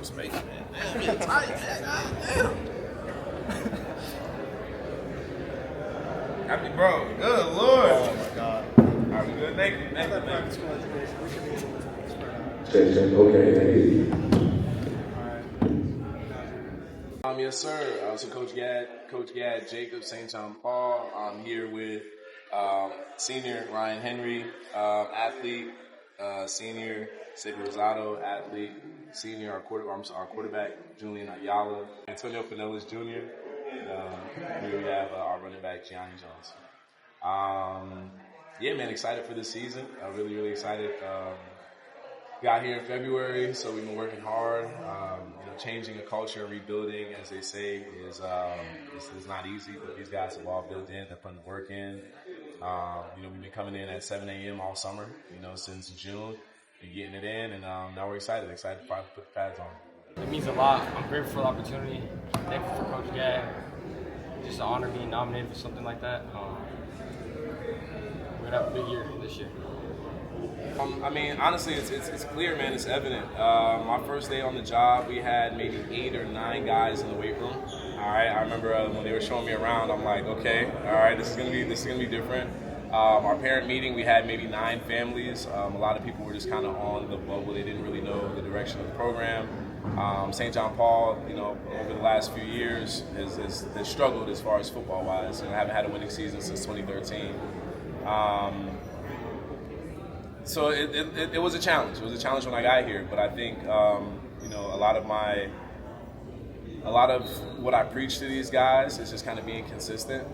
space, man. Damn, you're tight, man. God damn. Happy, bro. Good Lord. Oh, my God. All right, we good? Thank you. Thank you. Private school education. We should be able to spread out. Check. Okay, thank you. All right. Yes, sir. So Coach Gad Jacob, St. John Paul. I'm here with senior Ryan Henry, athlete, senior Sigrid Rosado, athlete, senior our quarterback Julian Ayala, Antonio Pinellas Jr. And here we have our running back Gianni Jones. Yeah, man, excited for this season. Really excited. Got here in February, so we've been working hard. Changing a culture and rebuilding, as they say, is not easy, but these guys have all built in. They're putting the work in. We've been coming in at 7 a.m. all summer, since June, and getting it in, and now we're excited to finally put the pads on. It means a lot. I'm grateful for the opportunity. Thankful for Coach Gad. Just to honor being nominated for something like that. We're gonna have a big year this year. Honestly, it's clear, man. It's evident. My first day on the job, we had maybe 8 or 9 guys in the weight room. All right, I remember when they were showing me around, I'm like, okay, all right, this is gonna be different. Our parent meeting, we had maybe 9 families. A lot of people were just kind of on the bubble. They didn't really know the direction of the program. St. John Paul, over the last few years has struggled as far as football-wise. Haven't had a winning season since 2013. So it was a challenge. It was a challenge when I got here, but I think a lot of what I preach to these guys is just kind of being consistent.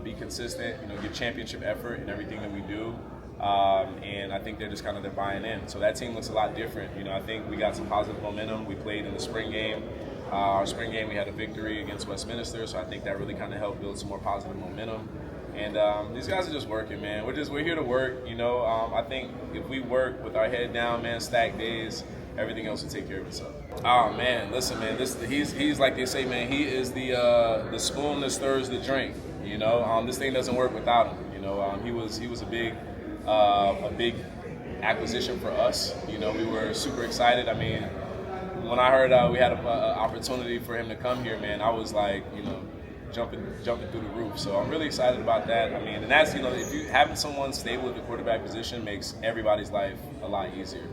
Be consistent. Give championship effort in everything that we do, and I think they're buying in. So that team looks a lot different. I think we got some positive momentum. We played in the spring game. Our spring game, we had a victory against Westminster, so I think that really kind of helped build some more positive momentum. And these guys are just working, man. We're here to work, I think if we work with our head down, man, stack days, everything else will take care of itself. Oh man, listen, man, he's like they say, man, he is the spoon that stirs the drink. This thing doesn't work without him. He was a big acquisition for us. We were super excited. When I heard we had an opportunity for him to come here, man, I was like, jumping through the roof. So I'm really excited about that. And that's, if you having someone stable at the quarterback position makes everybody's life a lot easier,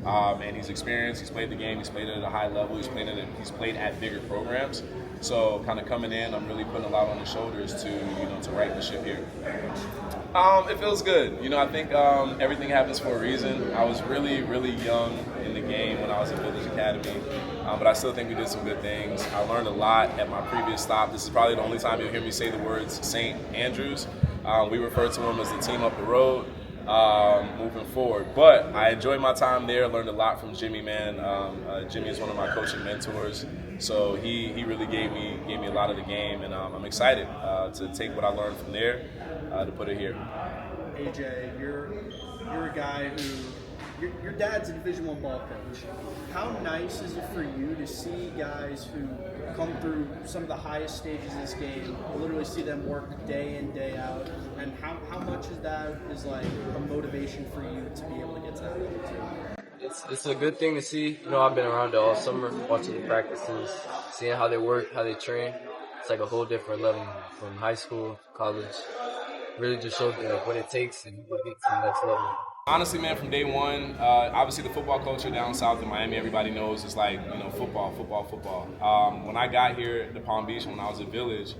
and he's experienced, he's played the game, he's played it at a high level, he's played at bigger programs. So kind of coming in, I'm really putting a lot on his shoulders to right the ship here. It feels good. I think everything happens for a reason. I was really young in the game when I was at Village Academy, but I still think we did some good things. I learned a lot at my previous stop. This is probably the only time you'll hear me say the words St. Andrews. We refer to them as the team up the road moving forward. But I enjoyed my time there, learned a lot from Jimmy, man. Jimmy is one of my coaching mentors, so he really gave me a lot of the game, and I'm excited to take what I learned from there to put it here. AJ, you're a guy who your dad's a Division I ball coach. How nice is it for you to see guys who come through some of the highest stages of this game, literally see them work day in, day out, and how much of that is like a motivation for you to be able to get to that level too? It's a good thing to see. I've been around it all summer, watching the practices, seeing how they work, how they train. It's like a whole different level from high school, college. Really just showed what it takes and what gets to the next level. Honestly, man, from day one, obviously the football culture down south in Miami, everybody knows it's like, football. When I got here to Palm Beach, when I was at Village,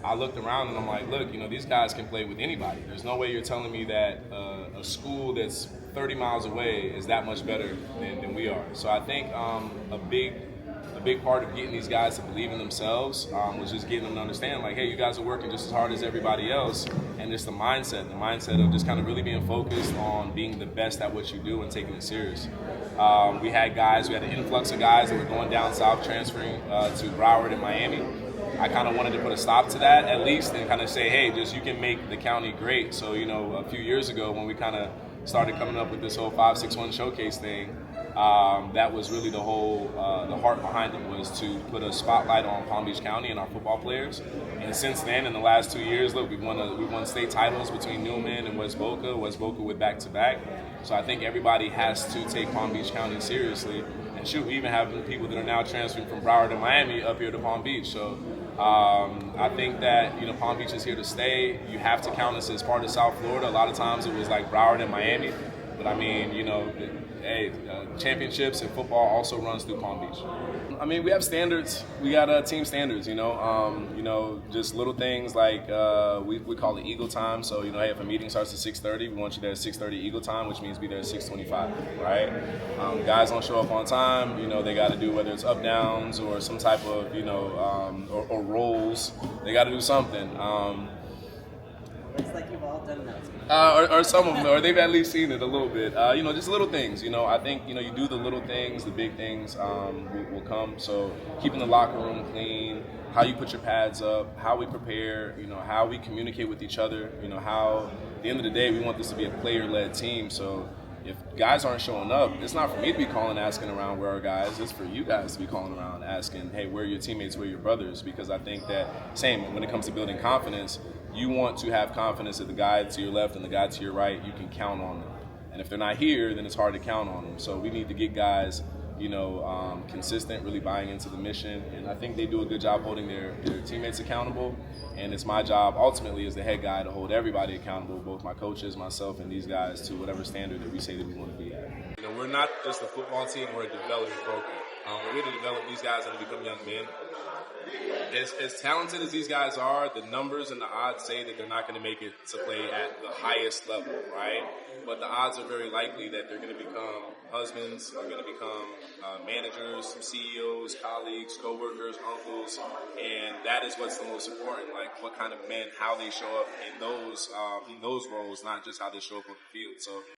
I looked around and I'm like, look, these guys can play with anybody. There's no way you're telling me that a school that's 30 miles away is that much better than we are. So I think a big part of getting these guys to believe in themselves was just getting them to understand, like, hey, you guys are working just as hard as everybody else, and just the mindset of just kind of really being focused on being the best at what you do and taking it serious. We had an influx of guys that were going down south, transferring to Broward and Miami. I kind of wanted to put a stop to that at least and kind of say, hey, just you can make the county great. So, a few years ago when we kind of started coming up with this whole 5-6-1 showcase thing, that was really the whole, the heart behind it was to put a spotlight on Palm Beach County and our football players. And since then, in the last 2 years, look, we won state titles between Newman and West Boca with back-to-back. So I think everybody has to take Palm Beach County seriously And shoot, we even have people that are now transferring from Broward to Miami up here to Palm Beach. So I think that, you know, Palm Beach is here to stay. You have to count us as part of South Florida. A lot of times it was like Broward and Miami. But I mean, you know, hey, championships and football also runs through Palm Beach. I mean, we have standards. We got team standards, you know, just little things like we call it Eagle time. So, you know, hey, if a meeting starts at 6:30, we want you there at 6:30 Eagle time, which means be there at 6:25, right? Guys don't show up on time. You know, they got to do, whether it's up downs or some type of, you know, or rolls. They got to do something. Looks like you've all done that. Or some of them, or they've at least seen it a little bit. You know, just little things. You know, I think, you know, you do the little things, the big things will come. So keeping the locker room clean, how you put your pads up, how we prepare, you know, how we communicate with each other. You know, how at the end of the day we want this to be a player-led team. So if guys aren't showing up, it's not for me to be calling, asking around where are guys. It's for you guys to be calling around, asking, hey, where are your teammates, where are your brothers? Because I think that, same, when it comes to building confidence, you want to have confidence that the guy to your left and the guy to your right, you can count on them. And if they're not here, then it's hard to count on them. So we need to get guys, you know, consistent, really buying into the mission. And I think they do a good job holding their teammates accountable. And it's my job, ultimately, as the head guy, to hold everybody accountable, both my coaches, myself, and these guys, to whatever standard that we say that we want to be at. You know, we're not just a football team, we're a development program. We're here to develop these guys and become young men. As talented as these guys are, the numbers and the odds say that they're not going to make it to play at the highest level, right? But the odds are very likely that they're going to become husbands, they're going to become managers, CEOs, colleagues, co-workers, uncles, and that is what's the most important, like what kind of men, how they show up in those roles, not just how they show up on the field. So